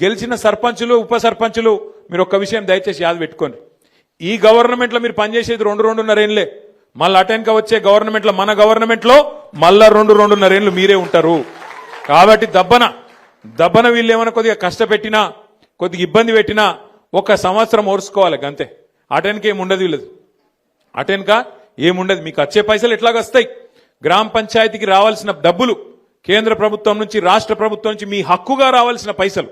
గెలిచిన సర్పంచులు ఉప సర్పంచులు మీరు ఒక్క విషయం దయచేసి యాద పెట్టుకోండి. ఈ గవర్నమెంట్లో మీరు పనిచేసేది 2-2.5 ఏళ్లే. మళ్ళీ అటెన్క వచ్చే గవర్నమెంట్లో మన గవర్నమెంట్లో మళ్ళా 2-2.5 ఏళ్లు మీరే ఉంటారు. కాబట్టి దబ్బన వీళ్ళు ఏమైనా కొద్దిగా కష్టపెట్టినా కొద్దిగా ఇబ్బంది పెట్టినా 1 సంవత్సరం ఓర్చుకోవాలి అంతే. అటెన్క ఏముండదు వీళ్ళది, అటెన్క ఏముండదు. మీకు వచ్చే పైసలు ఎట్లాగొస్తాయి? గ్రామ పంచాయతీకి రావాల్సిన డబ్బులు కేంద్ర ప్రభుత్వం నుంచి రాష్ట్ర ప్రభుత్వం నుంచి మీ హక్కుగా రావాల్సిన పైసలు,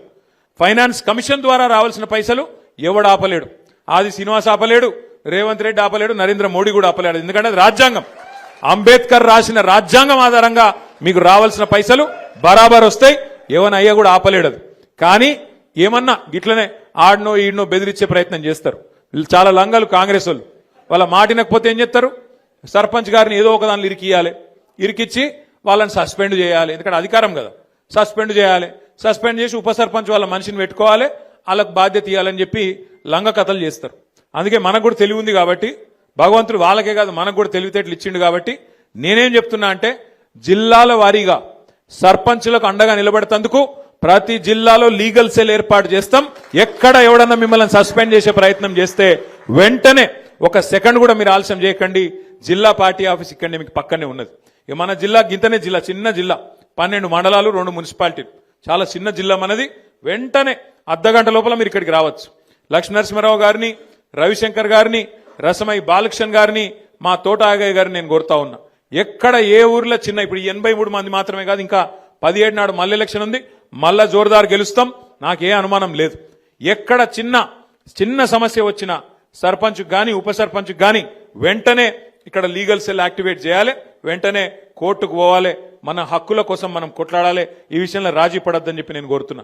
ఫైనాన్స్ కమిషన్ ద్వారా రావాల్సిన పైసలు ఎవడు ఆపలేడు. ఆది శ్రీనివాస్ ఆపలేడు, రేవంత్ రెడ్డి ఆపలేడు, నరేంద్ర మోడీ కూడా ఆపలేడు. ఎందుకంటే అది రాజ్యాంగం. అంబేద్కర్ రాసిన రాజ్యాంగం ఆధారంగా మీకు రావాల్సిన పైసలు బరాబర్ వస్తాయి. ఎవనయ్యా కూడా ఆపలేడు అది. కానీ ఏమన్నా గిట్లనే ఆడనో ఈడనో బెదిరించే ప్రయత్నం చేస్తారు. వీళ్ళు చాలా లంగలు కాంగ్రెస్ వాళ్ళు. వాళ్ళ మాటినకపోతే ఏం చేస్తారు? సర్పంచ్ గారిని ఏదో ఒక దానిలో ఇరికిచ్చి వాళ్ళని సస్పెండ్ చేయాలి. ఎందుకంటే అధికారం కదా, సస్పెండ్ చేయాలి. సస్పెండ్ చేసి ఉప సర్పంచ్ వాళ్ళ మనిషిని పెట్టుకోవాలి, వాళ్ళకు బాధ్యత ఇవ్వాలని చెప్పి లంగ కథలు చేస్తారు. అందుకే మనకు కూడా తెలివి ఉంది కాబట్టి, భగవంతుడు వాళ్ళకే కాదు మనకు కూడా తెలివితేటలు ఇచ్చిండు కాబట్టి నేనేం చెప్తున్నా అంటే, జిల్లాల వారీగా సర్పంచులకు అండగా నిలబెడతందుకు ప్రతి జిల్లాలో లీగల్ సెల్ ఏర్పాటు చేస్తాం. ఎక్కడ ఎవడన్నా మిమ్మల్ని సస్పెండ్ చేసే ప్రయత్నం చేస్తే వెంటనే 1 సెకండ్ కూడా మీరు ఆలస్యం చేయకండి. జిల్లా పార్టీ ఆఫీస్ ఇక్కడనే మీకు పక్కనే ఉన్నది. మన జిల్లా గింతనే జిల్లా, చిన్న జిల్లా, 12 మండలాలు, 2 మున్సిపాలిటీలు, చాలా చిన్న జిల్లా మనది. వెంటనే అర్ధగంట లోపల మీరు ఇక్కడికి రావచ్చు. లక్ష్మీనరసింహారావు గారిని, రవిశంకర్ గారిని, రసమై బాలకృష్ణ గారిని, మా తోట ఆగయ్య గారిని నేను కోరుతా ఉన్నా. ఎక్కడ ఏ ఊర్లో చిన్న, ఇప్పుడు 83 మంది మాత్రమే కాదు, ఇంకా 17 నాడు మళ్ళీ ఎలక్షన్ ఉంది, మళ్ళా జోరుదారు గెలుస్తాం, నాకే అనుమానం లేదు. ఎక్కడ చిన్న సమస్య వచ్చినా సర్పంచ్ గాని ఉప సర్పంచ్ గాని వెంటనే ఇక్కడ లీగల్ సెల్ యాక్టివేట్ చేయాలి, వెంటనే కోర్టుకు పోవాలి, మన హక్కుల కోసం మనం కొట్లాడాలి. ఈ విషయంలో రాజీ పడొద్దని చెప్పి నేను కోరుతున్నా.